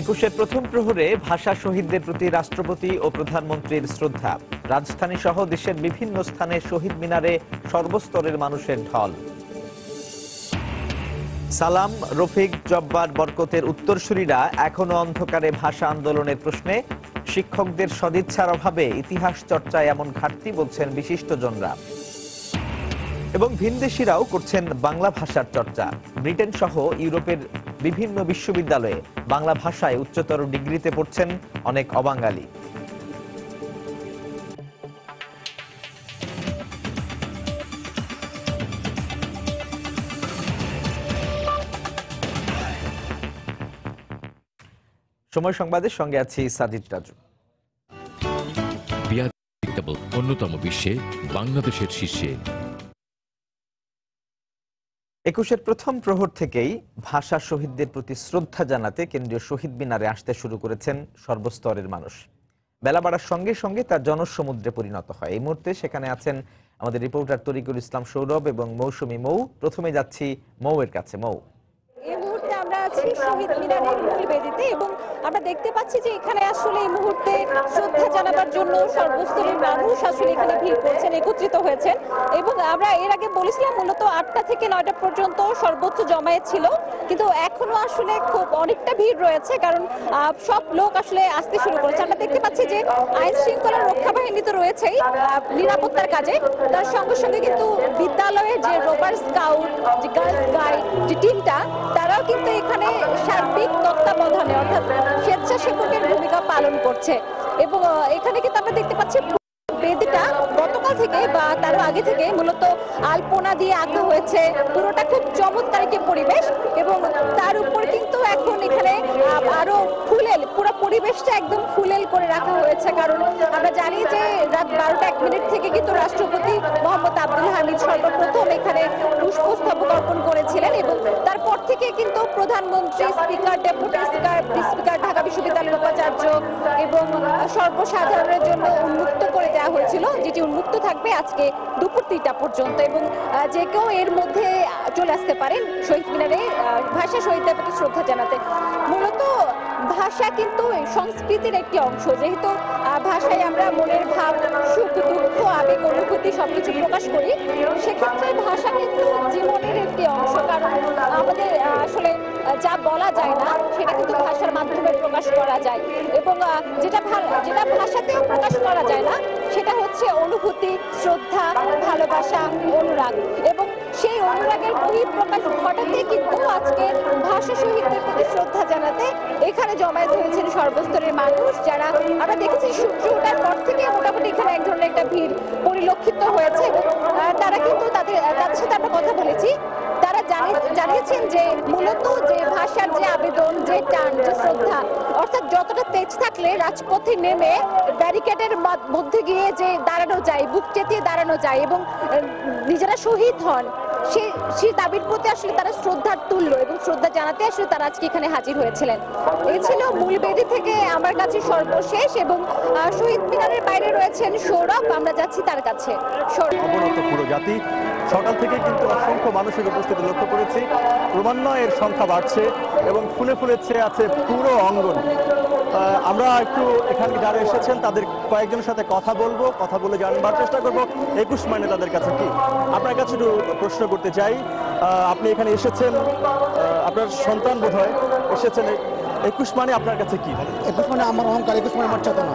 একুশের প্রথম প্রহরে ভাষা শহীদদের প্রতি রাষ্ট্রপতি ও প্রধানমন্ত্রীর শ্রদ্ধা। রাজধানী সহ দেশের বিভিন্ন স্থানে শহীদ মিনারে সর্বস্তরের মানুষের ঢল। সালাম, রফিক, জব্বার, বরকতের উত্তরসূরিরা এখনো অন্ধকারে ভাষা আন্দোলনের প্রশ্নে। শিক্ষকদের সদিচ্ছার অভাবে ইতিহাস চর্চায় এমন ঘাটতি বলছেন বিশিষ্টজনরা। এবং ভিনদেশীরাও করছেন বাংলা ভাষার চর্চা। ব্রিটেন সহ ইউরোপের বিভিন্ন বিশ্ববিদ্যালয়ে বাংলা ভাষায় উচ্চতর ডিগ্রিতে পড়ছেন অনেক অবাঙালি। সময় সংবাদের সঙ্গে আছি সাজিদ রাজু। অন্যতম বিশ্বে বাংলাদেশের শীর্ষে। একুশের প্রথম প্রহর থেকেই ভাষা শহীদদের প্রতি শ্রদ্ধা জানাতে কেন্দ্রীয় শহীদ মিনারে আসতে শুরু করেছেন সর্বস্তরের মানুষ। বেলা বাড়ার সঙ্গে সঙ্গে তার জনসমুদ্রে পরিণত হয়। এই মুহূর্তে সেখানে আছেন আমাদের রিপোর্টার তরিকুল ইসলাম সৌরভ এবং মৌসুমী মৌ। প্রথমে যাচ্ছি মৌয়ের কাছে। মৌ, এই মুহূর্তে আমরা আছি শহীদ মিনারের মূল বেদিতে এবং আমরা দেখতে পাচ্ছি যে এখানে আসলে এই মুহূর্তে শ্রদ্ধা জানাবার জন্য সর্বস্তরের মানুষ আসলে এখানে ভিড় করছেন, একত্রিত হয়েছেন। এবং আমরা এর আগে বলেছিলাম মূলত 8টা থেকে 9টা পর্যন্ত সর্বোচ্চ জমায়েত ছিল, কিন্তু এখনো আসলে খুব অনেকটা ভিড় রয়েছে, কারণ সব লোক আসলে আসতে শুরু করেছে। আমরা দেখতে পাচ্ছি যে আইন শৃঙ্খলা রক্ষা বাহিনী তো রয়েছেই নিরাপত্তার কাজে, তার সঙ্গে সঙ্গে কিন্তু বিদ্যালয়ের যে রোভার স্কাউট, যে গার্লস গাইড যে টিমটা, তারাও কিন্তু এখানে সার্বিক তত্ত্বাবধানে অর্থাৎ স্বেচ্ছাসেবকের ভূমিকা পালন করছে। এবং এখানে কিন্তু আমরা দেখতে পাচ্ছি বেদিটা গতকাল থেকে বা তারও আগে থেকে মূলত আলপনা দিয়ে আঁকা হয়েছে। পুরোটা খুব চমৎকার একটি পরিবেশ এবং তার উপর কিন্তু এখন এখানে আরো ফুলেল, পুরো পরিবেশটা একদম ফুলেল করে রাখা হয়েছে। কারণ আমরা জানি যে রাত 12টা 1 মিনিট থেকে কিন্তু রাষ্ট্রপতি মোহাম্মদ আব্দুল হামিদ সর্বপ্রথম এখানে পুষ্পস্তবক অর্পণ করেছিলেন এবং তারপর থেকে কিন্তু প্রধানমন্ত্রী, স্পিকার, ডেপুটি স্পিকার, ঢাকা বিশ্ববিদ্যালয়ের উপাচার্য এবং সর্বসাধারণের জন্য উন্মুক্ত করে দেওয়া হয়েছিল, যেটি উন্মুক্ত থাকবে আজকে দুপুর 3টা পর্যন্ত। এবং যে কেউ এর মধ্যে চলে আসতে পারেন শহীদ মিনারে ভাষা শহীদদের প্রতি শ্রদ্ধা জানাতে। মূলত ভাষা কিন্তু সংস্কৃতির একটি অংশ, যেহেতু ভাষায় আমরা মনের ভাব, সুখ, দুঃখ, আবেগ, অনুভূতি সবকিছু প্রকাশ করি, সেক্ষেত্রে ভাষা কিন্তু জীবনের একটি অংশ। কারণ আমাদের আসলে যা বলা যায় না সেটা কিন্তু ভাষার মাধ্যমে প্রকাশ করা যায়, এবং যেটা ভাষাতেও প্রকাশ করা যায় না সেটা হচ্ছে অনুভূতি, শ্রদ্ধা, ভালোবাসা, অনুরাগ। এবং সেই অনুরাগের বহিঃপ্রকাশ ঘটাতে কিন্তু আজকে ভাষা শহীদদের প্রতি শ্রদ্ধা জানাতে এখানে জমায়েত হয়েছেন সর্বস্তরের মানুষ, যারা আমরা দেখেছি সূর্য ওঠার পর থেকে মোটামুটি এখানে এক ধরনের একটা ভিড় পরিলক্ষিত হয়েছে। এবং তারা কিন্তু তাদের সাথে আমরা কথা বলেছি, তারা জানিয়েছেন যে মূলত যে ভাষার যে আবেদন, যে টান, যে শ্রদ্ধা, অর্থাৎ যতটা তেজ থাকলে রাজপথে নেমে ব্যারিকেডের মধ্যে গিয়ে যে দাঁড়ানো যায়, বুক চেতিয়ে দাঁড়ানো যায় এবং নিজেরা শহীদ হন, সেই দাবির প্রতি আসলে তারা শ্রদ্ধার তুল্য এবং শ্রদ্ধা জানাতে আসলে তারা আজকে এখানে হাজির হয়েছিলেন। এই ছিল মূল বেদি থেকে আমার কাছে সর্বশেষ। এবং শহীদ মিনারের বাইরে রয়েছেন সৌরভ, আমরা যাচ্ছি তার কাছে। অবনত পুরো জাতি সকাল থেকে কিন্তু অসংখ্য মানুষের উপস্থিতি লক্ষ্য করেছি। ক্রমান্বয়ে এর সংখ্যা বাড়ছে এবং ফুলে ফুলে ছেয়ে আছে পুরো অঙ্গন। আমরা একটু এখানে যারা এসেছেন তাদের কয়েকজনের সাথে কথা বলে জানবার চেষ্টা করব 21 মানে তাদের কাছে কি। আপনার কাছে একটু প্রশ্ন করতে চাই, আপনি এখানে এসেছেন, আপনার সন্তান বোধহয় এসেছেন, 21 মানে আপনার কাছে কি? 21 মানে আমার অহংকার, 21 মানে আমার চেতনা।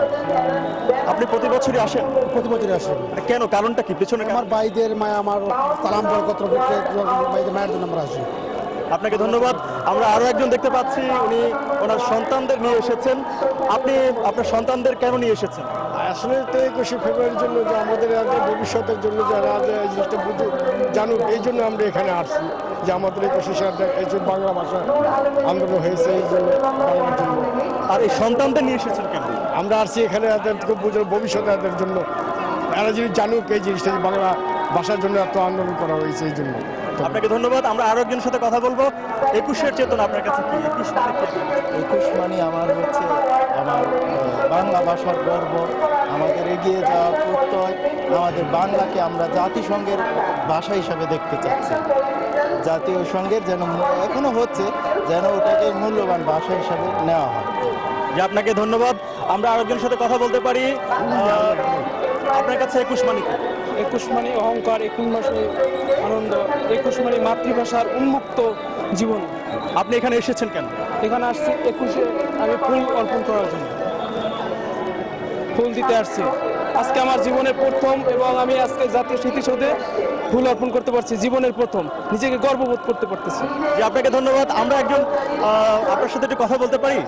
আপনি প্রতি বছরই আসেন? প্রতি বছরই আসেন। কেন, কারণটা কি পেছনে? আমার ভাইদের মায়া, আমার সালাম বরকত ভাইদের মায়ের জন্য আমরা আসি। আপনাকে ধন্যবাদ। আমরা আরো একজন দেখতে পাচ্ছি, উনি ওনার সন্তানদের নিয়ে এসেছেন। আপনি আপনার সন্তানদের কেন নিয়ে এসেছেন? আসলে তো 21শে ফেব্রুয়ারির জন্য, যে আমাদের ভবিষ্যতের জন্য যারা জিনিসটা জানুক, এই জন্য আমরা এখানে আসছি, যে আমাদের 21শে এই যে বাংলা ভাষা আন্দোলন হয়েছে এই জন্য, বাংলার জন্য। আর এই সন্তানদের নিয়ে এসেছেন কেন? আমরা আসছি এখানে ভবিষ্যতে এদের জন্য, এরা যদি জানুক এই জিনিসটা, যে বাংলা ভাষার জন্য এত আন্দোলন করা হয়েছে, এই জন্য। আপনাকে ধন্যবাদ। আমরা আরো একজনের সাথে কথা বলবো। 21-এর চেতনা আপনার কাছে কি? 21 মানে আমার হচ্ছে আমার বাংলা ভাষার গর্ব, আমাদের এগিয়ে যাওয়ার প্রত্যয়, আমাদের বাংলাকে আমরা জাতিসংঘের ভাষা হিসাবে দেখতে চাচ্ছি। জাতীয় সঙ্গীত যেন এখনো হচ্ছে, যেন ওটাকে মূল্যবান ভাষা হিসাবে নেওয়া হয়। যে আপনাকে ধন্যবাদ। আমরা আরেকজনের সাথে কথা বলতে পারি। আপনার কাছে 21 মানে কি? 21 মানে অহংকার, 21 মানে আনন্দ, 21 মানে মাতৃভাষার উন্মুক্ত জীবন। আপনি এখানে এসেছেন কেন? এখানে আসছি 21-এ আমি ফুল অর্পণ করার জন্য, ফুল দিতে আসছি। আজকে আমার জীবনের প্রথম, এবং আমি আজকে জাতীয় স্মৃতিসৌধে ফুল অর্পণ করতে পারছি, জীবনের প্রথম। নিজেকে গর্ববোধ করতে পারতেছি। যে আপনাকে ধন্যবাদ। আমরা একজন আপনার সাথে একটু কথা বলতে পারি?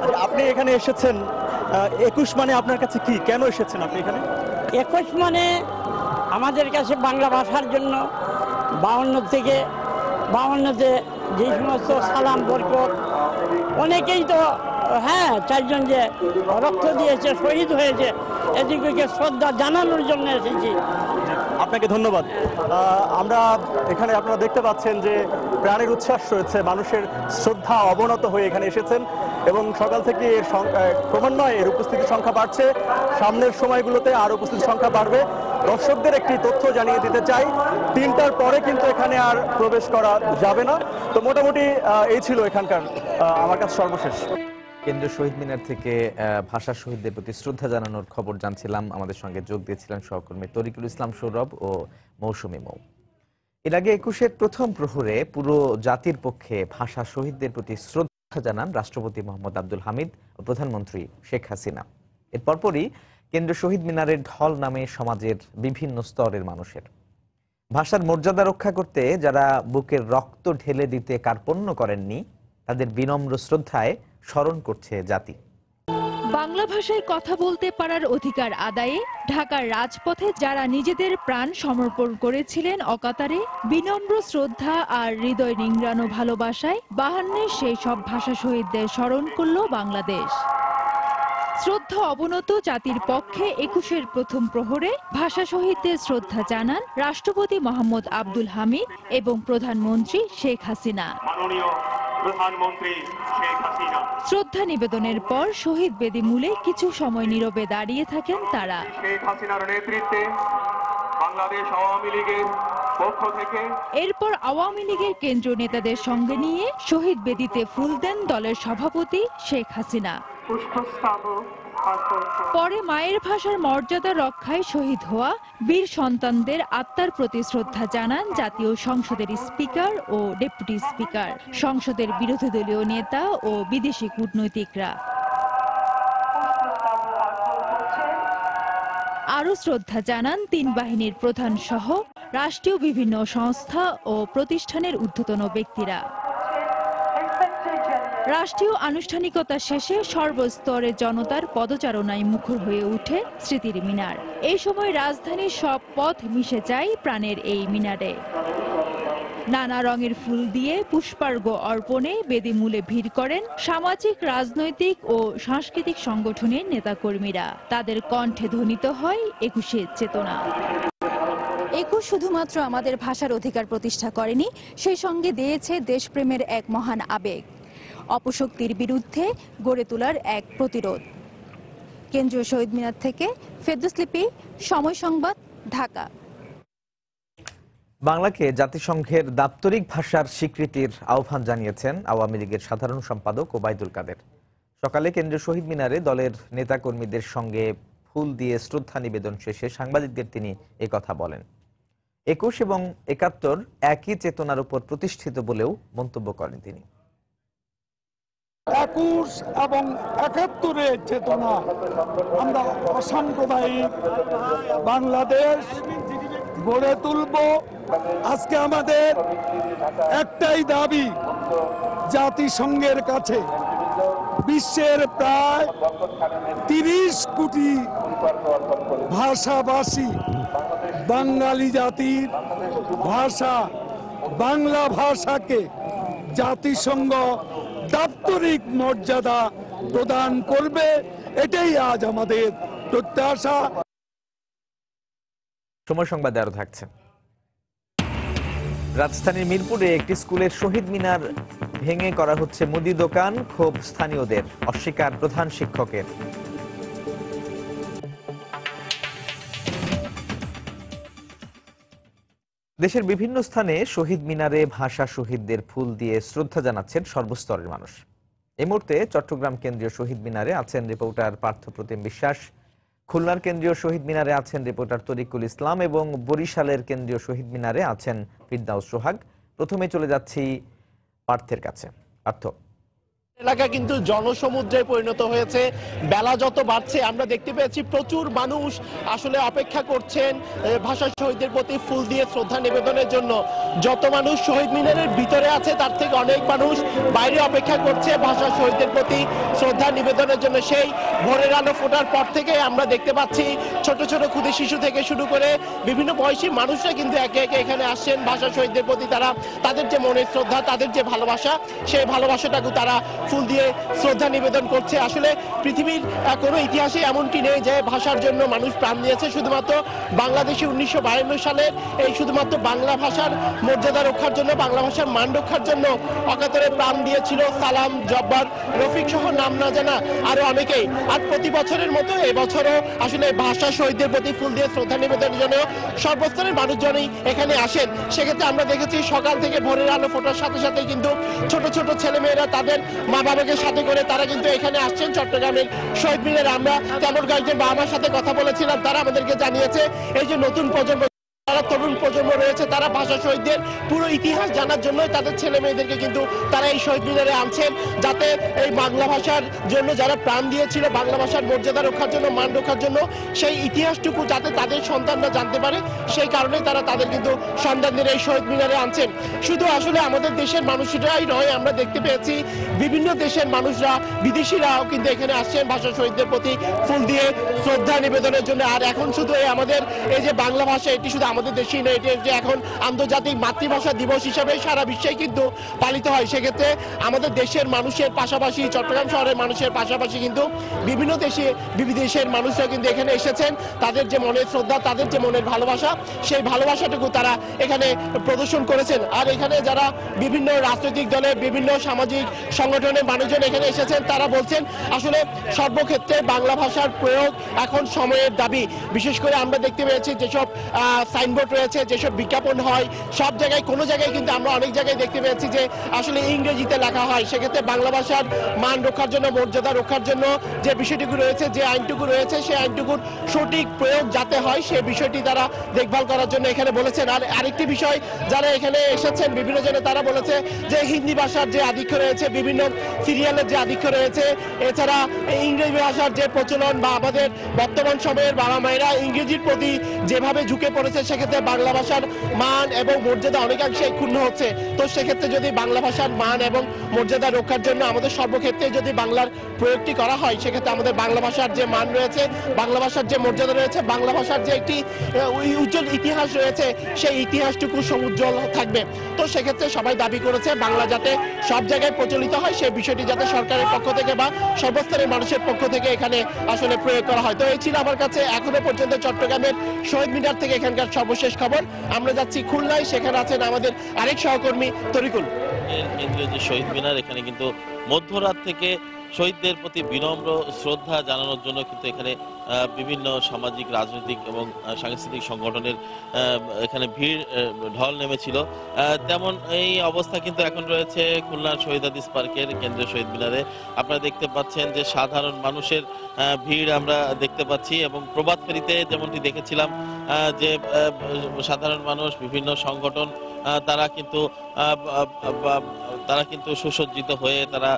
আচ্ছা, আপনি এখানে এসেছেন, 21 মানে আপনার কাছে কি? কেন এসেছেন আপনি এখানে? 21 মানে আমাদের কাছে বাংলা ভাষার জন্য 52-তে যে সমস্ত সালাম বরকত, অনেকেই তো চারজন যে রক্ত দিয়েছে, শহীদ হয়েছে, এদিকে শ্রদ্ধা জানানোর জন্য এসেছি। আপনাকে ধন্যবাদ। আমরা এখানে আপনারা দেখতে পাচ্ছেন যে প্রাণের উচ্ছ্বাস রয়েছে, মানুষের শ্রদ্ধা অবনত হয়ে এখানে এসেছেন এবং সকাল থেকে এর ক্রমান্বয়ে এর উপস্থিতির সংখ্যা বাড়ছে। সামনের সময়গুলোতে আর উপস্থিতির সংখ্যা বাড়বে। দর্শকদের একটি তথ্য জানিয়ে দিতে চাই, 3টার পরে কিন্তু এখানে আর প্রবেশ করা যাবে না। তো মোটামুটি এই ছিল এখানকার আমার কাছে সর্বশেষ। কেন্দ্রীয় শহীদ মিনার থেকে ভাষা শহীদদের প্রতি শ্রদ্ধা জানানোর খবর জানছিলাম। আমাদের সঙ্গে যোগ দিয়েছিলেন সহকর্মী তরিকুল ইসলাম সৌরভ ও মৌসুমী মৌ। এর আগে 21-এর প্রথম প্রহরে পুরো জাতির পক্ষে ভাষা শহীদদের প্রতি শ্রদ্ধা জানান রাষ্ট্রপতি মোহাম্মদ আব্দুল হামিদ ও প্রধানমন্ত্রী শেখ হাসিনা। এর পরপরই কেন্দ্রীয় শহীদ মিনারের ঢল নামে সমাজের বিভিন্ন স্তরের মানুষের। ভাষার মর্যাদা রক্ষা করতে যারা বুকের রক্ত ঢেলে দিতে কার্পণ্য করেননি, তাদের বিনম্র শ্রদ্ধায় স্মরণ করছে জাতি। বাংলা ভাষায় কথা বলতে পারার অধিকার আদায়ে ঢাকার রাজপথে যারা নিজেদের প্রাণ সমর্পণ করেছিলেন অকাতরে, বিনম্র শ্রদ্ধা আর হৃদয় নিংড়ানো ভালোবাসায় 52-এর সেই সব ভাষা শহীদদের স্মরণ করল বাংলাদেশ। শ্রদ্ধা অবনত জাতির পক্ষে 21-এর প্রথম প্রহরে ভাষা শহীদদের শ্রদ্ধা জানান রাষ্ট্রপতি মোহাম্মদ আব্দুল হামিদ এবং প্রধানমন্ত্রী শেখ হাসিনা। শ্রদ্ধা নিবেদনের পর শহীদ বেদি মূলে কিছু সময় নীরবে দাঁড়িয়ে থাকেন তারা। শেখ হাসিনার নেতৃত্বে বাংলাদেশ আওয়ামী লীগের পক্ষ থেকে এরপর আওয়ামী লীগের কেন্দ্রীয় নেতাদের সঙ্গে নিয়ে শহীদ বেদিতে ফুল দেন দলের সভাপতি শেখ হাসিনা। পরে মায়ের ভাষার মর্যাদা রক্ষায় শহীদ হওয়া বীর সন্তানদের আত্মার প্রতি শ্রদ্ধা জানান জাতীয় সংসদের স্পিকার ও ডেপুটি স্পিকার, সংসদের বিরোধী দলীয় নেতা ও বিদেশি কূটনৈতিকরা। আরও শ্রদ্ধা জানান 3 বাহিনীর প্রধান সহ রাষ্ট্রীয় বিভিন্ন সংস্থা ও প্রতিষ্ঠানের ঊর্ধ্বতন ব্যক্তিরা। রাষ্ট্রীয় আনুষ্ঠানিকতা শেষে সর্বস্তরের জনতার পদচারণায় মুখর হয়ে ওঠে স্মৃতির মিনার। এই সময় রাজধানীর সব পথ মিশে যায় প্রাণের এই মিনারে। নানা রঙের ফুল দিয়ে পুষ্পার্ঘ্য অর্পণে বেদিমূলে ভিড় করেন সামাজিক, রাজনৈতিক ও সাংস্কৃতিক সংগঠনের নেতাকর্মীরা। তাদের কণ্ঠে ধ্বনিত হয় 21-এর চেতনা। 21 শুধুমাত্র আমাদের ভাষার অধিকার প্রতিষ্ঠা করেনি, সেই সঙ্গে দিয়েছে দেশপ্রেমের এক মহান আবেগ, অপশক্তির বিরুদ্ধে গড়ে তোলার এক প্রতিরোধ। কেন্দ্রীয় শহীদ মিনার থেকে ফেরদৌস লিপি, সময় সংবাদ, ঢাকা। বাংলাকে জাতিসংঘের দাপ্তরিক ভাষার স্বীকৃতির আহ্বান জানিয়েছেন আওয়ামী লীগের সাধারণ সম্পাদক ওবায়দুল কাদের। সকালে কেন্দ্রীয় শহীদ মিনারে দলের নেতাকর্মীদের সঙ্গে ফুল দিয়ে শ্রদ্ধা নিবেদন শেষে সাংবাদিকদের তিনি একথা বলেন। 21 এবং 71 একই চেতনার উপর প্রতিষ্ঠিত বলেও মন্তব্য করেন তিনি। 21 এবং 71-এর চেতনা, আমরা অসাম্প্রদায়িক বাংলাদেশ গড়ে তুলব। আজকে আমাদের একটাই দাবি, জাতিসংঘের কাছে বিশ্বের প্রায় 30 কোটি ভাষাভাষী বাঙালি জাতির ভাষা বাংলা ভাষাকে জাতিসংঘ দাপ্তরিক মর্যাদা প্রদান করবে, এটাই আজ আমাদের প্রত্যাশা। সময় সংবাদে আরো থাকছে। রাজধানীর মিরপুরে একটি স্কুলের শহীদ মিনার ভেঙে করা হচ্ছে মুদি দোকান, ক্ষোভ স্থানীয়দের, অস্বীকার প্রধান শিক্ষকের। দেশের বিভিন্ন স্থানে শহীদ মিনারে ভাষা শহীদদের ফুল দিয়ে শ্রদ্ধা জানাচ্ছেন সর্বস্তরের মানুষ। এই মুহূর্তে চট্টগ্রাম কেন্দ্রীয় শহীদ মিনারে আছেন রিপোর্টার পার্থপ্রতিম বিশ্বাস, খুলনার কেন্দ্রীয় শহীদ মিনারে আছেন রিপোর্টার তরিকুল ইসলাম এবং বরিশালের কেন্দ্রীয় শহীদ মিনারে আছেন ফিরদাউস সোহাগ। প্রথমে চলে যাচ্ছি পার্থের কাছে। পার্থ, এলাকা কিন্তু জনসমুদ্রে পরিণত হয়েছে। বেলা যত বাড়ছে আমরা দেখতে পেয়েছি প্রচুর মানুষ আসলে অপেক্ষা করছেন ভাষা শহীদদের প্রতি ফুল দিয়ে শ্রদ্ধা নিবেদনের জন্য। যত মানুষ শহীদ মিনারের ভিতরে আছে তার থেকে অনেক মানুষ বাইরে অপেক্ষা করছে ভাষা শহীদদের প্রতি শ্রদ্ধা নিবেদনের জন্য। সেই ভোরের আলো ফোটার পর থেকে আমরা দেখতে পাচ্ছি ছোট ছোট ক্ষুদে শিশু থেকে শুরু করে বিভিন্ন বয়সী মানুষরা কিন্তু একে একে এখানে আসছেন ভাষা শহীদদের প্রতি তারা তাদের যে মনের শ্রদ্ধা, তাদের যে ভালোবাসা, সেই ভালোবাসাটাকে তারা ফুল দিয়ে শ্রদ্ধা নিবেদন করছে। আসলে পৃথিবীর কোনো ইতিহাসে এমনটি নেই যে ভাষার জন্য মানুষ প্রাণ দিয়েছে। শুধুমাত্র বাংলাদেশে 1952 সালের এই শুধুমাত্র বাংলা ভাষার মর্যাদা রক্ষার জন্য, বাংলা ভাষার মান রক্ষার জন্য অকাতরে প্রাণ দিয়েছিল সালাম, জব্বার, রফিক সহ নাম না জানা আরো অনেকেই। আর প্রতি বছরের মতো এবছরও আসলে ভাষা শহীদদের প্রতি ফুল দিয়ে শ্রদ্ধা নিবেদনের জন্য সর্বস্তরের মানুষজনই এখানে আসেন। সেক্ষেত্রে আমরা দেখেছি সকাল থেকে ভোরের আলো ফোটার সাথে সাথে কিন্তু ছোট ছোট ছেলেমেয়েরা তাদের মা বাবাকে সাথে করে তারা কিন্তু এখানে আসছেন চট্টগ্রামের শহীদ মিনারে। আমরা তেমন কয়েকজন বাবা মার সাথে কথা বলেছিলাম, তারা আমাদেরকে জানিয়েছে এই যে নতুন প্রজন্ম, যারা তরুণ প্রজন্ম রয়েছে তারা ভাষা শহীদদের পুরো ইতিহাস জানার জন্য তাদের ছেলে মেয়েদেরকে কিন্তু তারা এই শহীদ মিনারে আনছেন, যাতে এই বাংলা ভাষার জন্য যারা প্রাণ দিয়েছিল, বাংলা ভাষার মর্যাদা রক্ষার জন্য, মান রক্ষার জন্য, সেই ইতিহাসটুকু যাতে তাদের সন্তানরা জানতে পারে, সেই কারণে তারা তাদের কিন্তু সন্তানদের এই শহীদ মিনারে আনছেন। শুধু আসলে আমাদের দেশের মানুষরাই নয়, আমরা দেখতে পেয়েছি বিভিন্ন দেশের মানুষরা, বিদেশিরাও কিন্তু এখানে আসছেন ভাষা শহীদদের প্রতি ফুল দিয়ে শ্রদ্ধা নিবেদনের জন্য। আর এখন শুধু আমাদের এই যে বাংলা ভাষা, এটি শুধু আমাদের দেশেই নয়, এটি যে এখন আন্তর্জাতিক মাতৃভাষা দিবস হিসেবে সারা বিশ্বে কিন্তু পালিত হয়। সেক্ষেত্রে আমাদের দেশের মানুষের পাশাপাশি, চট্টগ্রাম শহরের মানুষের পাশাপাশি কিন্তু বিভিন্ন দেশের মানুষরা কিন্তু এখানে এসেছেন। তাদের যে মনের শ্রদ্ধা, তাদের যে মনের ভালোবাসা, সেই ভালোবাসাটুকু তারা এখানে প্রদর্শন করেছেন। আর এখানে যারা বিভিন্ন রাজনৈতিক দলের, বিভিন্ন সামাজিক সংগঠনের মানুষজন এখানে এসেছেন, তারা বলছেন আসলে সর্বক্ষেত্রে বাংলা ভাষার প্রয়োগ এখন সময়ের দাবি। বিশেষ করে আমরা দেখতে পেয়েছি যেসব সাইনবোর্ড রয়েছে, যেসব বিজ্ঞাপন হয়, সব জায়গায় কোনো জায়গায় কিন্তু আমরা অনেক জায়গায় দেখতে পেয়েছি যে আসলে ইংরেজিতে লেখা হয়। সেক্ষেত্রে বাংলা ভাষার মান রক্ষার জন্য, মর্যাদা রক্ষার জন্য যে বিষয়টুকু রয়েছে, যে আইনটুকু রয়েছে, সেই আইনটুকুর সঠিক প্রয়োগ যাতে হয়, সেই বিষয়টি তারা দেখভাল করার জন্য এখানে বলেছেন। আর আরেকটি বিষয়, যারা এখানে এসেছেন বিভিন্ন জনে, তারা বলেছে যে হিন্দি ভাষার যে আধিক্য রয়েছে, বিভিন্ন সিরিয়ালের যে আধিক্য রয়েছে, এছাড়া ইংরেজি ভাষার যে প্রচলন বা আমাদের বর্তমান সময়ের বাবা মায়েরা ইংরেজির প্রতি যেভাবে ঝুঁকে পড়েছে, সেক্ষেত্রে বাংলা ভাষার মান এবং মর্যাদা অনেকাংশে ক্ষুণ্ণ হচ্ছে। তো সেক্ষেত্রে যদি বাংলা ভাষার মান এবং মর্যাদা রক্ষার জন্য আমাদের সর্বক্ষেত্রে যদি বাংলার প্রয়োগটি করা হয়, সেক্ষেত্রে আমাদের বাংলা ভাষার যে মান রয়েছে, বাংলা ভাষার যে মর্যাদা রয়েছে, বাংলা ভাষার যে একটি উজ্জ্বল ইতিহাস রয়েছে, সেই ইতিহাসটুকু সমুজ্জ্বল থাকবে। তো সেক্ষেত্রে সবাই দাবি করেছে বাংলা যাতে সব জায়গায় প্রচলিত হয়, সেই বিষয়টি যাতে সরকারের পক্ষ থেকে বা সর্বস্তরের মানুষের পক্ষ থেকে এখানে আসলে প্রয়োগ করা হয়। তো এই ছিল আমার কাছে এখনো পর্যন্ত চট্টগ্রামের শহীদ মিনার থেকে এখানকার সর্বশেষ খবর। আমরা যাচ্ছি খুলনায়, সেখানে আছেন আমাদের আরেক সহকর্মী তরিকুল। কেন্দ্রীয় যে শহীদ মিনার, এখানে কিন্তু মধ্যরাত থেকে শহীদদের প্রতি বিনম্র শ্রদ্ধা জানানোর জন্য কিন্তু এখানে বিভিন্ন সামাজিক, রাজনৈতিক এবং সাংস্কৃতিক সংগঠনের এখানে ভিড় ঢল নেমেছিল। তেমন এই অবস্থা কিন্তু এখন রয়েছে খুলনার শহীদ হাদিস পার্কের কেন্দ্রীয় শহীদ মিনারে। আপনারা দেখতে পাচ্ছেন যে সাধারণ মানুষের ভিড় আমরা দেখতে পাচ্ছি, এবং প্রভাত ফেরিতে যেমনটি দেখেছিলাম যে সাধারণ মানুষ, বিভিন্ন সংগঠন তারা কিন্তু সুসজ্জিত হয়ে তারা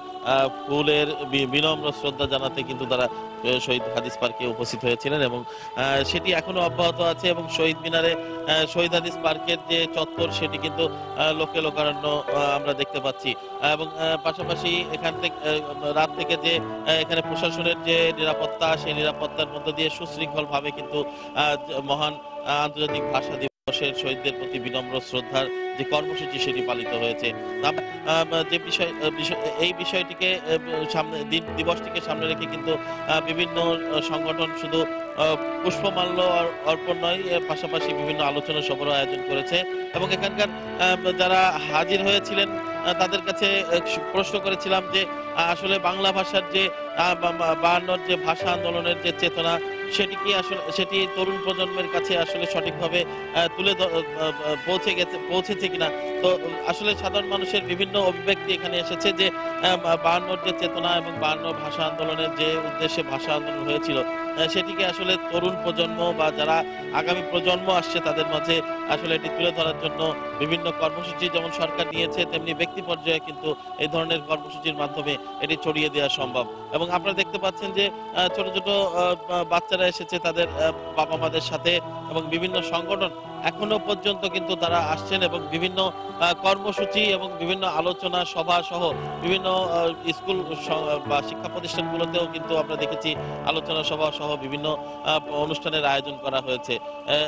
ফুলের বিনম্র শ্রদ্ধা জানাতে কিন্তু তারা শহীদ হাদিস পার্কে উপস্থিত হয়েছিলেন, এবং সেটি এখনো অব্যাহত আছে। এবং শহীদ মিনারে শহীদ হাদিস পার্কের যে চত্বর, সেটি কিন্তু লোকে লোকারণ্য আমরা দেখতে পাচ্ছি। এবং পাশাপাশি এখান থেকে রাত থেকে যে এখানে প্রশাসনের যে নিরাপত্তা, সেই নিরাপত্তার মধ্য দিয়ে সুশৃঙ্খলভাবে কিন্তু মহান আন্তর্জাতিক ভাষা দিবসের শহীদদের প্রতি বিনম্র শ্রদ্ধার যে কর্মসূচি, সেটি পালিত হয়েছে। যে এই বিষয়টিকে সামনে, দিবসটিকে সামনে রেখে কিন্তু বিভিন্ন সংগঠন শুধু পুষ্পমাল্য অর্পণ নয়, পাশাপাশি বিভিন্ন আলোচনা সভার আয়োজন করেছে। এবং এখানকার যারা হাজির হয়েছিলেন তাদের কাছে প্রশ্ন করেছিলাম যে আসলে বাংলা ভাষার যে 52 যে ভাষা আন্দোলনের যে চেতনা, সেটি তরুণ প্রজন্মের কাছে আসলে সঠিকভাবে পৌঁছেছে কিনা। তো আসলে সাধারণ মানুষের বিভিন্ন অভিব্যক্তি এখানে এসেছে যে 52 যে চেতনা এবং 52 ভাষা আন্দোলনের যে উদ্দেশ্যে ভাষা আন্দোলন হয়েছিল সেটিকে আসলে তরুণ প্রজন্ম বা যারা আগামী প্রজন্ম আসছে তাদের মাঝে আসলে এটি তুলে ধরার জন্য বিভিন্ন কর্মসূচি যেমন সরকার নিয়েছে, তেমনি ব্যক্তি পর্যায়ে কিন্তু এই ধরনের কর্মসূচির মাধ্যমে এটি ছড়িয়ে দেওয়া সম্ভব। এবং আপনারা দেখতে পাচ্ছেন যে ছোট ছোট বাচ্চারা এসেছে তাদের বাবা মাদের সাথে, এবং বিভিন্ন সংগঠন এখনো পর্যন্ত কিন্তু তারা আসছেন এবং বিভিন্ন কর্মসূচি এবং বিভিন্ন আলোচনা সভা সহ বিভিন্ন স্কুল বা শিক্ষা প্রতিষ্ঠানগুলোতেও কিন্তু আমরা দেখেছি আলোচনা সভা সহ বিভিন্ন অনুষ্ঠানের আয়োজন করা হয়েছে।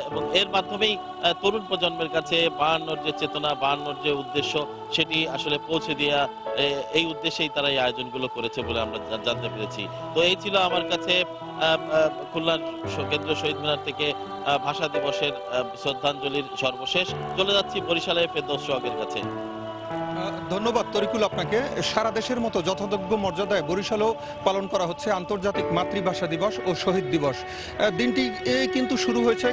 এবং এর মাধ্যমেই তরুণ প্রজন্মের কাছে 52 যে চেতনা, 52 যে উদ্দেশ্য সেটি আসলে পৌঁছে দেওয়া, এই উদ্দেশ্যেই তারা এই আয়োজনগুলো করেছে বলে আমরা জানতে পেরেছি। তো এই ছিল আমার কাছে খুলনার কেন্দ্রীয় শহীদ মিনার থেকে ভাষা দিবসের শ্রদ্ধাঞ্জলির সর্বশেষ। চলে যাচ্ছি বরিশালে ফেরদৌস সোহাগের কাছে। ধন্যবাদ তরিকুল আপনাকে। সারা দেশের মতো যথাযোগ্য মর্যাদায় বরিশালেও পালন করা হচ্ছে আন্তর্জাতিক মাতৃভাষা দিবস ও শহীদ দিবস। দিনটি কিন্তু শুরু হয়েছে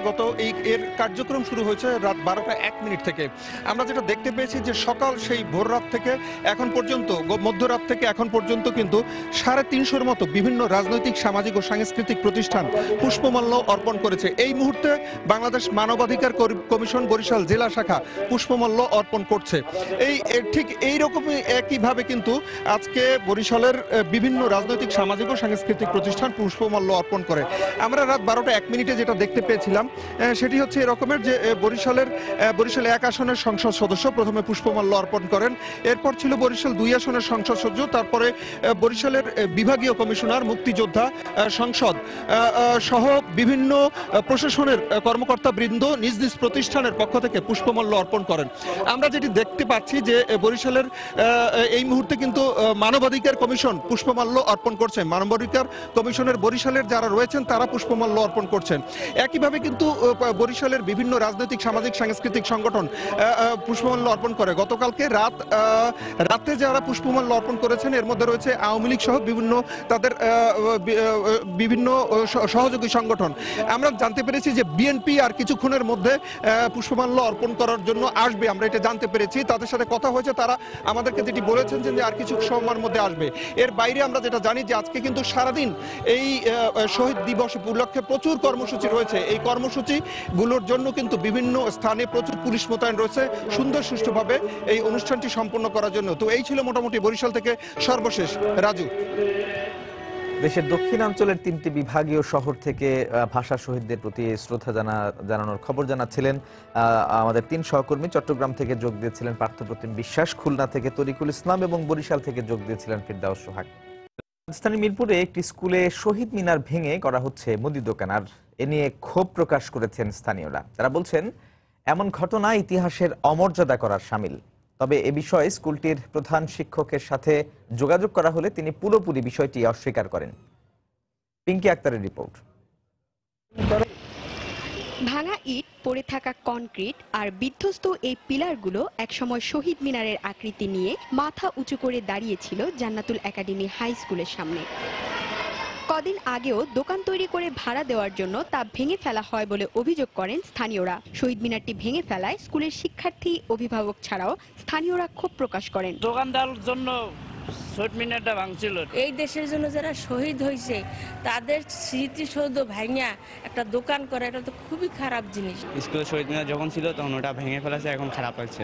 এর কার্যক্রম শুরু হয়েছে রাত 12টা 1 মিনিট থেকে। আমরা যেটা দেখতে পেয়েছি যে সকাল সেই ভোর রাত থেকে এখন পর্যন্ত, মধ্যরাত থেকে এখন পর্যন্ত কিন্তু 350-এর মতো বিভিন্ন রাজনৈতিক, সামাজিক ও সাংস্কৃতিক প্রতিষ্ঠান পুষ্পমাল্য অর্পণ করেছে। এই মুহূর্তে বাংলাদেশ মানবাধিকার কমিশন বরিশাল জেলা শাখা পুষ্পমাল্য অর্পণ করছে। ঠিক এইরকমই একইভাবে কিন্তু আজকে বরিশালের বিভিন্ন রাজনৈতিক, সামাজিক ও সাংস্কৃতিক প্রতিষ্ঠান পুষ্পমাল্য অর্পণ করে। আমরা রাত 12টা 1 মিনিটে যেটা দেখতে পেয়েছিলাম সেটি হচ্ছে এরকমের যে বরিশাল 1 আসনের সংসদ সদস্য প্রথমে পুষ্পমাল্য অর্পণ করেন, এরপর ছিল বরিশাল 2 আসনের সংসদ সদস্য, তারপরে বরিশালের বিভাগীয় কমিশনার, মুক্তিযোদ্ধা, সংসদ সহ বিভিন্ন প্রশাসনের কর্মকর্তা বৃন্দ নিজ নিজ প্রতিষ্ঠানের পক্ষ থেকে পুষ্পমাল্য অর্পণ করেন। আমরা যেটি দেখতে পাচ্ছি যে বরিশালের এই মুহূর্তে কিন্তু মানবাধিকার কমিশন পুষ্পমাল্য অর্পণ করছেন। মানবাধিকার কমিশনের বরিশালের যারা রয়েছেন তারা পুষ্পমাল্য অর্পণ করছেন। একইভাবে কিন্তু বরিশালের বিভিন্ন রাজনৈতিক, সামাজিক, সাংস্কৃতিক সংগঠন পুষ্পমাল্য অর্পণ করে। গতকালকে রাতে যারা পুষ্পমাল্য অর্পণ করেছেন এর মধ্যে রয়েছে আওয়ামী লীগ সহ তাদের বিভিন্ন সহযোগী সংগঠন। আমরা জানতে পেরেছি যে বিএনপি আর কিছুক্ষণের মধ্যে পুষ্পমাল্য অর্পণ করার জন্য আসবে, আমরা এটা জানতে পেরেছি। তাদের সাথে কথা হয়েছে, তারা আমাদেরকে যেটি বলেছেন যে আর কিছু সময়ের মধ্যে আসবে। এর বাইরে আমরা যেটা জানি যে আজকে কিন্তু সারাদিন এই শহীদ দিবস উপলক্ষে প্রচুর কর্মসূচি রয়েছে। এই কর্মসূচিগুলোর জন্য কিন্তু বিভিন্ন স্থানে প্রচুর পুলিশ মোতায়েন রয়েছে সুন্দর সুষ্ঠুভাবে এই অনুষ্ঠানটি সম্পন্ন করার জন্য। তো এই ছিল মোটামুটি বরিশাল থেকে সর্বশেষ। রাজু। দেশের দক্ষিণাঞ্চলের 3টি বিভাগীয় শহর থেকে ভাষা শহীদদের প্রতি শ্রদ্ধা জানানোর খবর জানাচ্ছিলেন আমাদের 3 সহকর্মী। চট্টগ্রাম থেকে যোগ দিয়েছিলেন পার্থপ্রতিম বিশ্বাস, খুলনা থেকে তরিকুল ইসলাম এবং বরিশাল থেকে যোগ দিয়েছিলেন ফেরদৌস সোহাগ। রাজধানীর মিরপুরে একটি স্কুলে শহীদ মিনার ভেঙে করা হচ্ছে মুদি দোকান, আর এ নিয়ে ক্ষোভ প্রকাশ করেছেন স্থানীয়রা। তারা বলছেন এমন ঘটনা ইতিহাসের অমর্যাদা করার শামিল। তবে এ বিষয়ে স্কুলটির প্রধান শিক্ষকের সাথে যোগাযোগ করা হলে তিনি পুরোপুরি বিষয়টি অস্বীকার করেন। পিঙ্কি আক্তারের রিপোর্ট। ভাঙা ইট, পড়ে থাকা কনক্রিট আর বিধ্বস্ত এই পিলারগুলো একসময় শহীদ মিনারের আকৃতি নিয়ে মাথা উঁচু করে দাঁড়িয়েছিল জান্নাতুল একাডেমি হাই স্কুলের সামনে। কদিন আগেও দোকান তৈরি করে ভাড়া দেওয়ার জন্য তা ভেঙে ফেলা হয় বলে অভিযোগ করেন স্থানীয়রা। শহীদ মিনারটি ভেঙে ফেলায় স্কুলের শিক্ষার্থী, অভিভাবক ছাড়াও স্থানীয়রা ক্ষোভ প্রকাশ করেন। দোকানদার জন্য শহীদ মিনারটা ভাঙছিল। এই দেশের জন্য যারা শহীদ হয়েছে তাদের স্মৃতিসৌধ ভাঙা একটা দোকান করা, এটা তো খুবই খারাপ জিনিস। স্কুলে শহীদ মিনার যখন ছিল তখন ওটা ভেঙে ফেলেছে, এখন খারাপ লাগছে।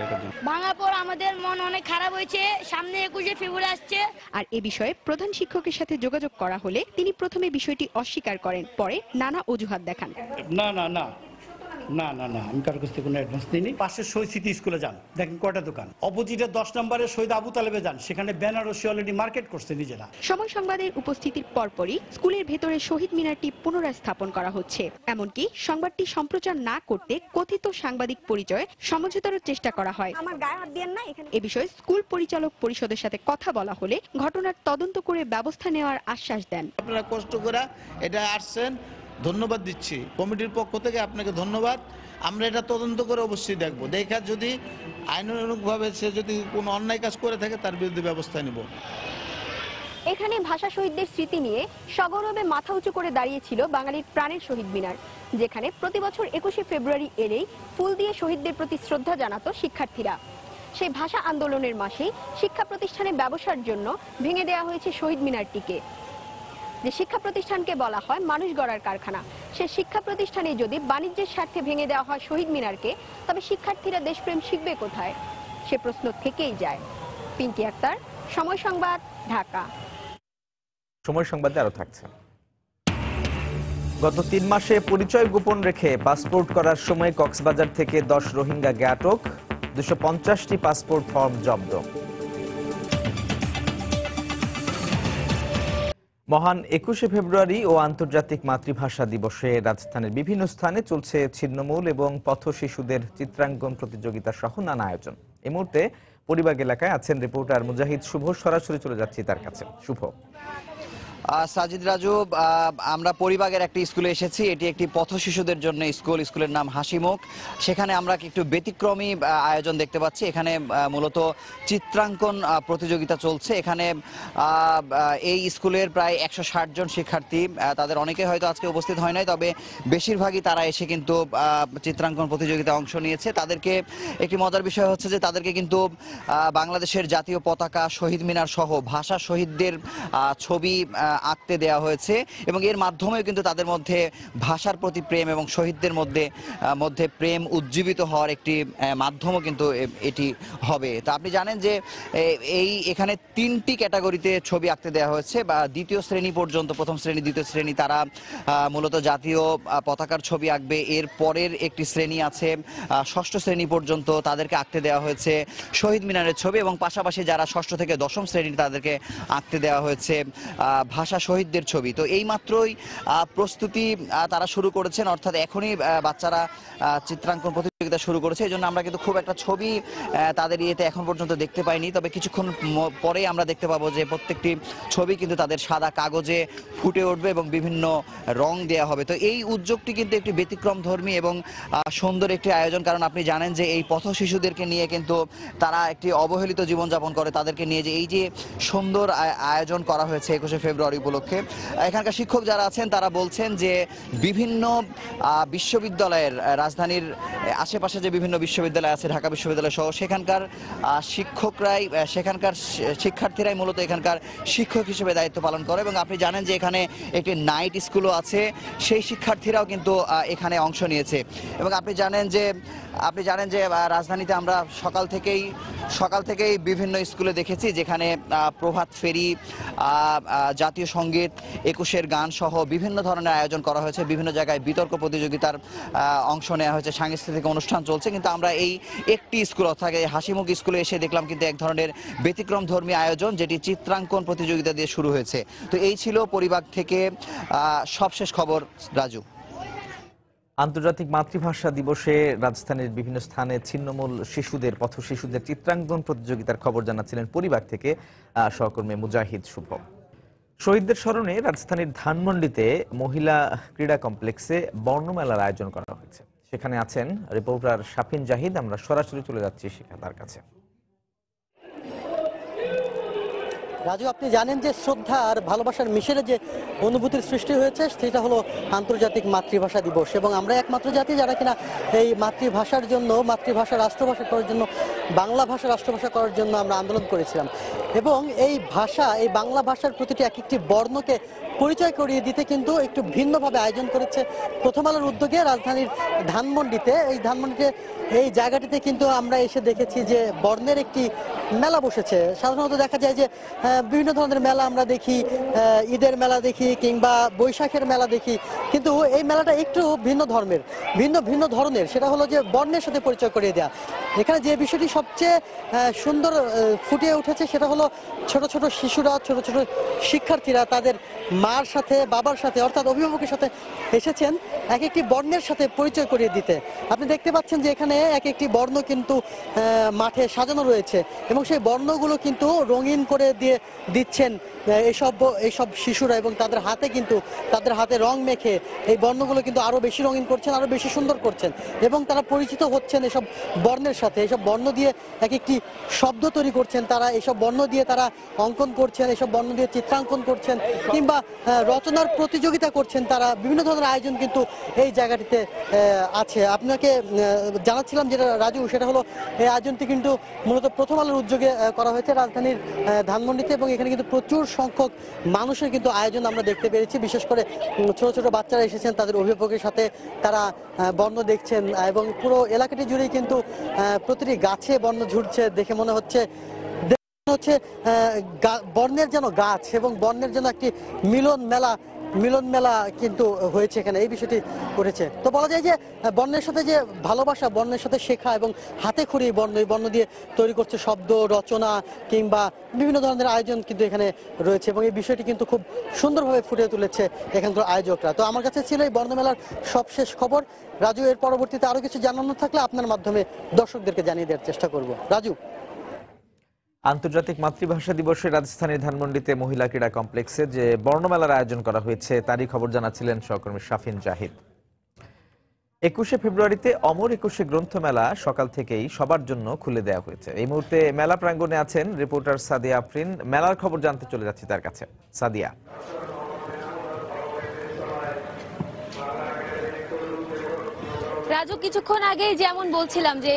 ভাঙার পর আমাদের মন অনেক খারাপ হয়েছে। সামনে 21শে ফেব্রুয়ারি আসছে। আর এ বিষয়ে প্রধান শিক্ষকের সাথে যোগাযোগ করা হলে তিনি প্রথমে বিষয়টি অস্বীকার করেন, পরে নানা অজুহাত দেখান। না না না না না না আমি কারো কাছ থেকে কোনো অ্যাডভান্স নিইনি। পাশে শহীদ স্মৃতি স্কুলে যান, দেখেন কয়টা দোকান। অপোজিটে 10 নম্বরে শহীদ আবু তালেবে যান, সেখানে বেনারসি অলরেডি মার্কেট করছে নিজেরা। সময় সংবাদের উপস্থিতির পরপরই স্কুলের ভেতরে শহীদ মিনারটি পুনরায় স্থাপন করা হচ্ছে। এমনকি সংবাদটি সম্প্রচার না করতে কথিত সাংবাদিক পরিচয়ে সমঝোতার চেষ্টা করা হয়। এ বিষয়ে স্কুল পরিচালক পরিষদের সাথে কথা বলা হলে ঘটনার তদন্ত করে ব্যবস্থা নেওয়ার আশ্বাস দেন। আপনারা কষ্ট করে এটা আসছেন, ধন্যবাদ দিচ্ছি। কমিটির পক্ষ থেকে আপনাকে ধন্যবাদ। আমরা এটা তদন্ত করে অবশ্যই দেখব, দেখা যদি আইনানুগভাবে সে যদি কোনো অন্যায় কাজ করে থাকে তার বিরুদ্ধে ব্যবস্থা নেব। এখানে ভাষা শহীদদের স্মৃতি নিয়ে সগৌরবে মাথা উঁচু করে দাঁড়িয়েছিল বাঙালির প্রাণের শহীদ মিনার, যেখানে প্রতি বছর 21শে ফেব্রুয়ারি এলেই ফুল দিয়ে শহীদদের প্রতি শ্রদ্ধা জানাতো শিক্ষার্থীরা। সেই ভাষা আন্দোলনের মাসেই শিক্ষা প্রতিষ্ঠানে ব্যবসার জন্য ভেঙে দেওয়া হয়েছে শহীদ মিনারটিকে। যে শিক্ষা প্রতিষ্ঠানকে বলা হয় মানুষ গড়ার কারখানা, সে শিক্ষা প্রতিষ্ঠানে যদি বাণিজ্যের স্বার্থে ভেঙে দেওয়া হয় শহীদ মিনারকে, তবে শিক্ষার্থীরা দেশপ্রেম শিখবে কোথায়? সে প্রশ্ন থেকেই যায়। পিঙ্কি আক্তার, সময় সংবাদ, ঢাকা। সময় সংবাদে আরো থাকছে। গত 3 মাসে পরিচয় গোপন রেখে পাসপোর্ট করার সময় কক্সবাজার থেকে 10 রোহিঙ্গাকে আটক, 250টি পাসপোর্ট ফর্ম জব্দ। মহান 21শে ফেব্রুয়ারি ও আন্তর্জাতিক মাতৃভাষা দিবসে রাজধানীর বিভিন্ন স্থানে চলছে ছিন্নমূল এবং পথ শিশুদের চিত্রাঙ্কন প্রতিযোগিতা সহ নানা আয়োজন। এই মুহূর্তে পরিবাগ এলাকায় আছেন রিপোর্টার মুজাহিদ শুভ, সরাসরি চলে যাচ্ছি তার কাছে। শুভ। সাজিদ রাজু, আমরা পরিবাগের একটি স্কুলে এসেছি। এটি একটি পথ শিশুদের জন্য স্কুল, স্কুলের নাম হাসিমুখ। সেখানে আমরা একটু ব্যতিক্রমী আয়োজন দেখতে পাচ্ছি। এখানে মূলত চিত্রাঙ্কন প্রতিযোগিতা চলছে। এখানে এই স্কুলের প্রায় 160 জন শিক্ষার্থী, তাদের অনেকে হয়তো আজকে উপস্থিত হয় নাই, তবে বেশিরভাগই তারা এসে কিন্তু চিত্রাঙ্কন প্রতিযোগিতায় অংশ নিয়েছে। তাদেরকে একটি মজার বিষয় হচ্ছে যে তাদেরকে কিন্তু বাংলাদেশের জাতীয় পতাকা, শহীদ মিনার সহ ভাষা শহীদদের ছবি আঁকতে দেওয়া হয়েছে এবং এর মাধ্যমেও কিন্তু তাদের মধ্যে ভাষার প্রতি প্রেম এবং শহীদদের মধ্যে প্রেম উজ্জীবিত হওয়ার একটি মাধ্যমও কিন্তু এটি হবে। তা আপনি জানেন যে এখানে 3টি ক্যাটাগরিতে ছবি আঁকতে দেওয়া হয়েছে, বা 2য় শ্রেণী পর্যন্ত, 1ম শ্রেণী 2য় শ্রেণী তারা মূলত জাতীয় পতাকার ছবি আঁকবে। এর পরের একটি শ্রেণী আছে 6ষ্ঠ শ্রেণী পর্যন্ত, তাদেরকে আঁকতে দেওয়া হয়েছে শহীদ মিনারের ছবি, এবং পাশাপাশি যারা 6ষ্ঠ থেকে 10ম শ্রেণী তাদেরকে আঁকতে দেওয়া হয়েছে ভাষা শহীদদের ছবি। তো এই মাত্রই প্রস্তুতি তারা শুরু করেছেন, অর্থাৎ এখনই বাচ্চারা চিত্রাঙ্কন প্রতিযোগিতা শুরু করেছে। এই জন্য আমরা কিন্তু খুব একটা ছবি তাদের ইয়েতে এখন পর্যন্ত দেখতে পাইনি, তবে কিছুক্ষণ পরে আমরা দেখতে পাবো যে প্রত্যেকটি ছবি কিন্তু তাদের সাদা কাগজে ফুটে উঠবে এবং বিভিন্ন রং দেওয়া হবে। তো এই উদ্যোগটি কিন্তু একটি ব্যতিক্রম ধর্মী এবং সুন্দর একটি আয়োজন, কারণ আপনি জানেন যে এই পথ শিশুদেরকে নিয়ে কিন্তু তারা একটি অবহেলিত জীবনযাপন করে, তাদেরকে নিয়ে যে এই যে সুন্দর আয়োজন করা হয়েছে 21শে ফেব্রুয়ারি উপলক্ষে। এখানকার শিক্ষক যারা আছেন তারা বলছেন যে বিভিন্ন বিশ্ববিদ্যালয়ের, রাজধানীর আশেপাশে যে বিভিন্ন বিশ্ববিদ্যালয় আছে, ঢাকা বিশ্ববিদ্যালয় সহ, সেখানকার সেখানকার শিক্ষার্থীরাই মূলত এখানকার শিক্ষক হিসেবে দায়িত্ব পালন করে। এবং আপনি জানেন যে এখানে একটি নাইট স্কুলও আছে, সেই শিক্ষার্থীরাও কিন্তু এখানে অংশ নিয়েছে। এবং আপনি জানেন যে রাজধানীতে আমরা সকাল থেকেই বিভিন্ন স্কুলে দেখেছি যেখানে প্রভাত ফেরি, জাতীয় সঙ্গীত, 21-এর গান সহ বিভিন্ন ধরনের আয়োজন করা হয়েছে। বিভিন্ন জায়গায় বিতর্ক প্রতিযোগিতার অংশ নেওয়া হয়েছে, সাংস্কৃতিক অনুষ্ঠান চলছে। কিন্তু আমরা এই একটি স্কুল, অর্থাৎ হাসিমুখ স্কুলে এসে দেখলাম কিন্তু এক ধরনের ব্যতিক্রম ধর্মী আয়োজন, যেটি চিত্রাঙ্কন প্রতিযোগিতা দিয়ে শুরু হয়েছে। তো এই ছিল পরিবার থেকে সবশেষ খবর। রাজু। আন্তর্জাতিক মাতৃভাষা দিবসে রাজধানীর বিভিন্ন স্থানে ছিন্নমূল শিশুদের, পথ শিশুদের চিত্রাঙ্কন প্রতিযোগিতার খবর জানাচ্ছিলেন পরিবার থেকে সহকর্মী মুজাহিদ শুভ। শহীদদের স্মরণে রাজধানীর ধানমন্ডিতে মহিলা ক্রীড়া কমপ্লেক্সে বর্ণমেলার আয়োজন করা হয়েছে। সেখানে আছেন রিপোর্টার শাফিন জাহিদ। আমরা সরাসরি চলে যাচ্ছি তার কাছে। রাজু, আপনি জানেন যে শ্রদ্ধা আর ভালোবাসার মিশেলে যে অনুভূতির সৃষ্টি হয়েছে সেটা হলো আন্তর্জাতিক মাতৃভাষা দিবস, এবং আমরা একমাত্র জাতি যারা কিনা এই মাতৃভাষার জন্য, মাতৃভাষা রাষ্ট্রভাষা করার জন্য, বাংলা ভাষা রাষ্ট্রভাষা করার জন্য আমরা আন্দোলন করেছিলাম। এবং এই বাংলা ভাষার প্রতিটি এক একটি বর্ণকে পরিচয় করিয়ে দিতে কিন্তু একটু ভিন্নভাবে আয়োজন করেছে প্রথম আলোর উদ্যোগে রাজধানীর ধানমন্ডিতে। এই জায়গাটিতে কিন্তু আমরা এসে দেখেছি যে বর্ণের একটি মেলা বসেছে। সাধারণত দেখা যায় যে বিভিন্ন ধরনের মেলা আমরা দেখি, ঈদের মেলা দেখি কিংবা বৈশাখের মেলা দেখি, কিন্তু এই মেলাটা একটু ভিন্ন ধরনের। সেটা হলো যে বর্ণের সাথে পরিচয় করিয়ে দেওয়া। এখানে যে বিষয়টি সবচেয়ে সুন্দর ফুটিয়ে উঠেছে সেটা হলো ছোট ছোট শিশুরা, ছোট ছোট শিক্ষার্থীরা তাদের মার সাথে, বাবার সাথে, অর্থাৎ অভিভাবকের সাথে এসেছেন এক একটি বর্ণের সাথে পরিচয় করিয়ে দিতে। আপনি দেখতে পাচ্ছেন যে এখানে এক একটি বর্ণ কিন্তু মাঠে সাজানো রয়েছে এবং সেই বর্ণগুলো কিন্তু রঙিন করে দিচ্ছেন এইসব শিশুরা, এবং তাদের হাতে রং মেখে এই বর্ণগুলো কিন্তু আরো বেশি রঙিন করছেন, আরো বেশি সুন্দর করছেন, এবং তারা পরিচিত হচ্ছেন এসব বর্ণের সাথে। এসব বর্ণ দিয়ে এক একটি শব্দ তৈরি করছেন তারা। এইসব বর্ণ দিয়ে তারা অঙ্কন করছেন, এসব বর্ণ দিয়ে চিত্রাঙ্কন করছেন কিংবা রচনার প্রতিযোগিতা করছেন, তারা বিভিন্ন ধরনের আয়োজন কিন্তু এই জায়গাটিতে আছে। আপনাকে জানাচ্ছিলাম যেটা রাজু, সেটা হলো এই আয়োজনটি কিন্তু মূলত প্রথম আলোর উদ্যোগে করা হয়েছে রাজধানীর ধানমন্ডিতে, এবং এখানে কিন্তু প্রচুর সংখ্যক মানুষের কিন্তু আয়োজন আমরা দেখতে পেরেছি। বিশেষ করে ছোট ছোট বাচ্চারা এসেছেন, তাদের অভিভাবকের সাথে তারা বর্ণ দেখছেন, এবং পুরো এলাকাটি জুড়েই কিন্তু প্রতিটি গাছে বর্ণ ঝুড়ছে। দেখে মনে হচ্ছে বর্ণের যেন গাছ এবং বর্ণের যেন একটি মিলন মেলা কিন্তু হয়েছে এখানে, এই বিষয়টি উঠেছে। তো বলা যায় যে বর্ণের সাথে যে ভালোবাসা, বর্ণের সাথে শেখা এবং হাতে খড়ি এই বর্ণ দিয়ে তৈরি করছে শব্দ রচনা কিংবা বিভিন্ন ধরনের আয়োজন কিন্তু এখানে রয়েছে, এবং এই বিষয়টি কিন্তু খুব সুন্দরভাবে ফুটিয়ে তুলেছে এখানকার আয়োজকরা। তো আমার কাছে ছিল এই বর্ণমেলার সবশেষ খবর। রাজু, এর পরবর্তীতে আরো কিছু জানানো থাকলে আপনার মাধ্যমে দর্শকদেরকে জানিয়ে দেওয়ার চেষ্টা করব। রাজু। আন্তর্জাতিক মাতৃভাষা দিবসে রাজধানীর ধানমন্ডিতে মহিলা ক্রীড়া কমপ্লেক্সে যে বর্ণমেলার আয়োজন করা হয়েছে তারই খবর জানাচ্ছিলেন সহকর্মী শাফিন জাহিদ। 21শে ফেব্রুয়ারিতে অমর 21শে গ্রন্থমেলা সকাল থেকেই সবার জন্য খুলে দেওয়া হয়েছে। এই মুহূর্তে মেলা প্রাঙ্গণে আছেন রিপোর্টার সাদিয়া আফরিন। মেলার খবর জানতে চলে যাচ্ছি তার কাছে। সাদিয়া। রাজু, কিছুক্ষণ আগে যেমন বলছিলাম যে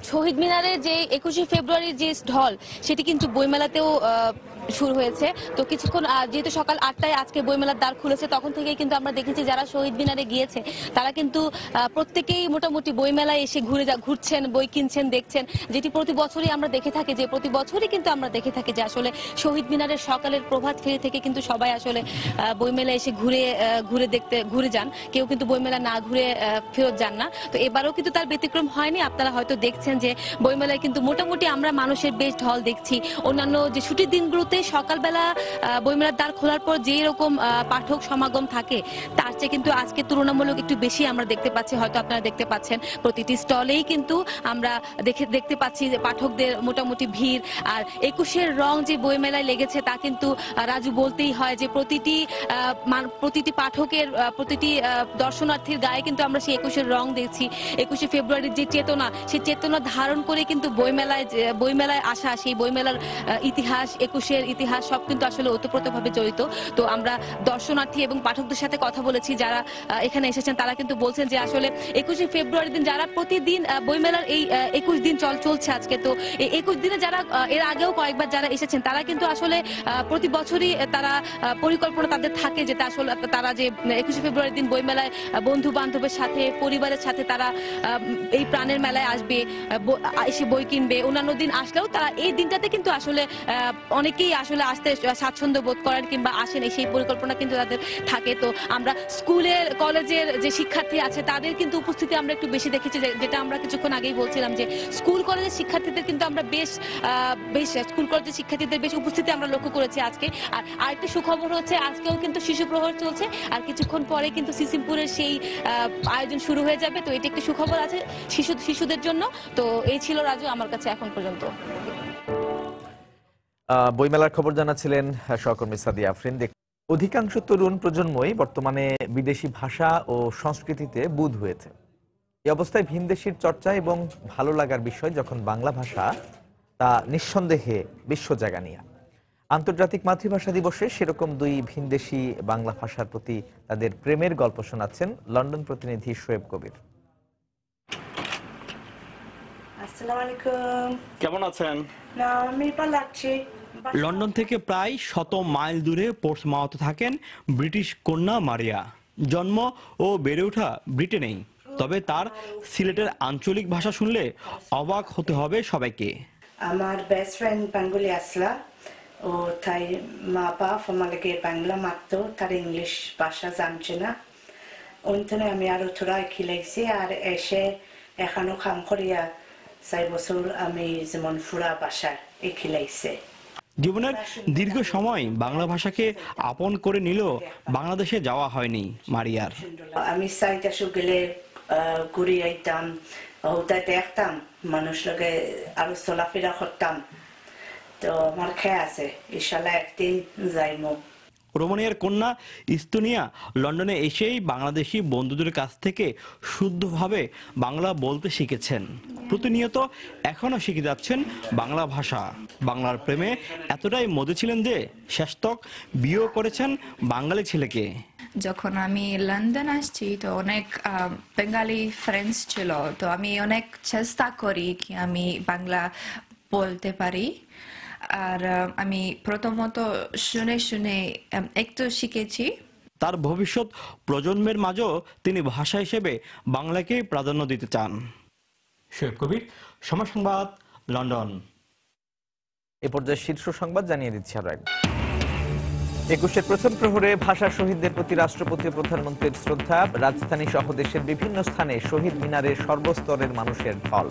শহীদ মিনারের যে 21শে ফেব্রুয়ারির যে স্টল, সেটি কিন্তু বইমেলাতেও শুরু হয়েছে। তো কিছুক্ষণ যেহেতু সকাল 8টায় আজকে বইমেলার দ্বার খুলেছে, তখন থেকেই কিন্তু আমরা দেখেছি যারা শহীদ মিনারে গিয়েছে তারা কিন্তু প্রত্যেকেই মোটামুটি বইমেলায় এসে ঘুরছেন, বই কিনছেন, দেখছেন, যেটি প্রতি বছরই আমরা দেখে থাকি যে আসলে শহীদ মিনারের সকালের প্রভাত ফেরি থেকে কিন্তু সবাই আসলে বইমেলা এসে ঘুরে যান, কেউ কিন্তু বইমেলা না ঘুরে ফেরত যান না। তো এবারও কিন্তু তার ব্যতিক্রম হয়নি। আপনারা হয়তো দেখছেন যে বইমেলায় কিন্তু মোটামুটি আমরা মানুষের বেশ ঢল দেখছি। অন্যান্য যে ছুটির দিনগুলোতে সকালবেলা বইমেলার দ্বার খোলার পর যে রকম পাঠক সমাগম থাকে, তার চেয়ে কিন্তু আজকে তুলনামূলক একটু বেশি আমরা দেখতে পাচ্ছি। হয়তো আপনারা দেখতে পাচ্ছেন প্রতিটি স্টলেই কিন্তু আমরা দেখতে পাচ্ছি যে পাঠকদের মোটামুটি ভিড়। আর 21-এর রং যে বইমেলায় লেগেছে তা কিন্তু রাজু বলতেই হয় যে প্রতিটি পাঠকের, প্রতিটি দর্শনার্থীর গায়ে কিন্তু আমরা সেই 21-এর রং দেখছি। 21শে ফেব্রুয়ারির যে চেতনা, সেই চেতনা ধারণ করে কিন্তু বইমেলায় আসা, সেই বইমেলার ইতিহাস, 21-এর ইতিহাস সব কিন্তু আসলে ওতপ্রোতভাবে জড়িত। তো আমরা দর্শনার্থী এবং পাঠকদের সাথে কথা বলেছি যারা এখানে এসেছেন, তারা কিন্তু বলছেন যে আসলে 21শে ফেব্রুয়ারির দিন যারা প্রতিদিন বইমেলার এই 21 দিন চলছে আজকে, তো এই 21 দিনে যারা এর আগেও কয়েকবার যারা এসেছেন তারা কিন্তু আসলে প্রতি বছরই তারা পরিকল্পনা তাদের থাকে যে আসলে তারা যে 21শে ফেব্রুয়ারির দিন বইমেলায় বন্ধু বান্ধবের সাথে, পরিবারের সাথে তারা এই প্রাণের মেলায় আসবে, এসে বই কিনবে। অন্যান্য দিন আসলেও তারা এই দিনটাতে কিন্তু আসলে অনেকেই আসলে আসতে স্বাচ্ছন্দ্য বোধ করেন কিংবা আসেন, সেই পরিকল্পনা কিন্তু তাদের থাকে। তো আমরা স্কুলের কলেজের যে শিক্ষার্থী আছে তাদের কিন্তু উপস্থিতি আমরা একটু বেশি দেখেছি, যেটা আমরা কিছুক্ষণ আগেই বলছিলাম যে স্কুল কলেজের শিক্ষার্থীদের কিন্তু আমরা বেশ স্কুল কলেজের শিক্ষার্থীদের বেশ উপস্থিতি আমরা লক্ষ্য করেছি আজকে। আর আরেকটা সুখবর হচ্ছে আজকেও কিন্তু শিশু প্রহর চলছে, আর কিছুক্ষণ পরে কিন্তু সিসিমপুরের সেই আয়োজন শুরু হয়ে যাবে। তো এটি একটি সুখবর আছে শিশুদের জন্য। তো এই ছিল রাজু আমার কাছে এখন পর্যন্ত। বইমেলার খবর জানাচ্ছিলেন সহকর্মী সাদিয়া আফরিন। অধিকাংশ তরুণ প্রজন্মই বর্তমানে বিদেশি ভাষা ও সংস্কৃতিতে বুঁদ হয়েছে। এই অবস্থায় ভিনদেশির চর্চা এবং ভালো লাগার বিষয় যখন বাংলা ভাষা, তা নিঃসন্দেহে বিশ্ব জায়গা নিয়ে। আন্তর্জাতিক মাতৃভাষা দিবসে সেরকম দুই ভিনদেশি বাংলা ভাষার প্রতি তাদের প্রেমের গল্প শোনাচ্ছেন লন্ডন প্রতিনিধি শোয়েব কবির। আসসালামু আলাইকুম। কেমন আছেন? না, আমি ভালো আছি। লন্ডন থেকে প্রায় 100 মাইল দূরে পোর্টসমাউথে থাকেন ব্রিটিশ কন্যা মারিয়া। জন্ম ও বেড়ে ওঠা ব্রিটেনেই, তবে তার সিলেটের আঞ্চলিক ভাষা শুনলে অবাক হতে হবে সবাইকে। আমার বেস্ট ফ্রেন্ড বেঙ্গলি আসলা, ও তাই মা বাপ আমাকে বাংলা মারতো, তার ইংলিশ ভাষা জানছে না। ওইখানে আমি আরো থোড়া খিলাইছি, আর এসে এখানো কাম করিয়া 4 বছর আমি যেমন ফুরা ভাষা খিলাইছে। জীবনের দীর্ঘ সময় বাংলা ভাষাকে আপন করে নিলেও বাংলাদেশে যাওয়া হয়নি মারিয়ার। আমি সাইটাসু গেলে ঘুরে আইতাম, ওটা দেখতাম, মানুষ লগে আরো চলাফেরা করতাম। তো আমার খেয়ে আছে ইনশাল্লাহ একদিন যাইমু। রোমানিয়ার কন্যা ইস্তোনিয়া লন্ডনে এসেই বাংলাদেশি বন্ধুদের কাছ থেকে শুদ্ধভাবে বাংলা বলতে শিখেছেন। প্রতিনিয়ত এখনো শিখে যাচ্ছেন বাংলা ভাষা। বাংলার প্রেমে এতটাই মজে ছিলেন যে শেষতক বিয়েও করেছেন বাঙালি ছেলেকে। যখন আমি লন্ডন আসছি তো অনেক বেঙ্গালি ফ্রেন্ডস ছিল, তো আমি অনেক চেষ্টা করি কি আমি বাংলা বলতে পারি। আর আমি প্রথমত শুনে শুনে একটু শিখেছি। তার ভবিষ্যৎ প্রজন্মের মাঝেও তিনি ভাষা হিসেবে বাংলাকে প্রাধান্য দিতে চান। শোয়েব কবির, সময় সংবাদ, লন্ডন। এ পর্যায়ে শীর্ষ সংবাদ জানিয়ে দিচ্ছি আরো একবার। 21-এর প্রথম প্রহরে ভাষা শহীদদের প্রতি রাষ্ট্রপতি ও প্রধানমন্ত্রীর শ্রদ্ধা। রাজধানী সহ দেশের বিভিন্ন স্থানে শহীদ মিনারে সর্বস্তরের মানুষের ঢল।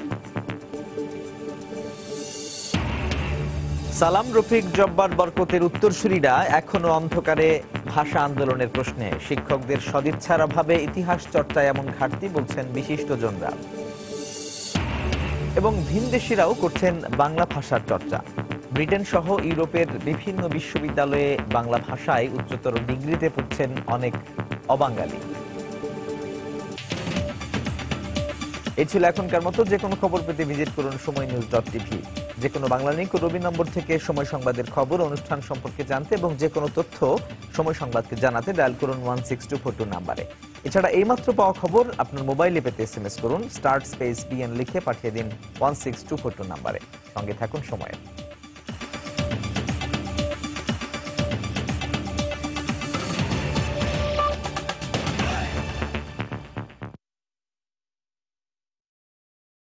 সালাম, রফিক, জব্বার, বরকতের উত্তরসূরিরা এখনো অন্ধকারে ভাষা আন্দোলনের প্রশ্নে। শিক্ষকদের সদিচ্ছার অভাবে ইতিহাস চর্চায় এমন ঘাটতি বলছেন বিশিষ্টজনরা। এবং ভিনদেশীরাও করছেন বাংলা ভাষার চর্চা। ব্রিটেন সহ ইউরোপের বিভিন্ন বিশ্ববিদ্যালয়ে বাংলা ভাষায় উচ্চতর ডিগ্রিতে পড়ছেন অনেক অবাঙালি। এই ছিল এখনকার মতো। যে কোনো খবর পেতে ভিজিট করুন সময়নিউজ.tv। যে কোনো বাংলা লিংক ও রবি নম্বর থেকে সময় সংবাদের খবর, অনুষ্ঠান সম্পর্কে জানতে এবং যে কোনো তথ্য সময় সংবাদকে জানাতে ডায়াল করুন 16242 নাম্বারে। এছাড়া এইমাত্র পাওয়া খবর আপনার মোবাইলে পেতে SMS করুন *BN লিখে পাঠিয়ে দিন 16242 নাম্বারে। সঙ্গে থাকুন সময়ে।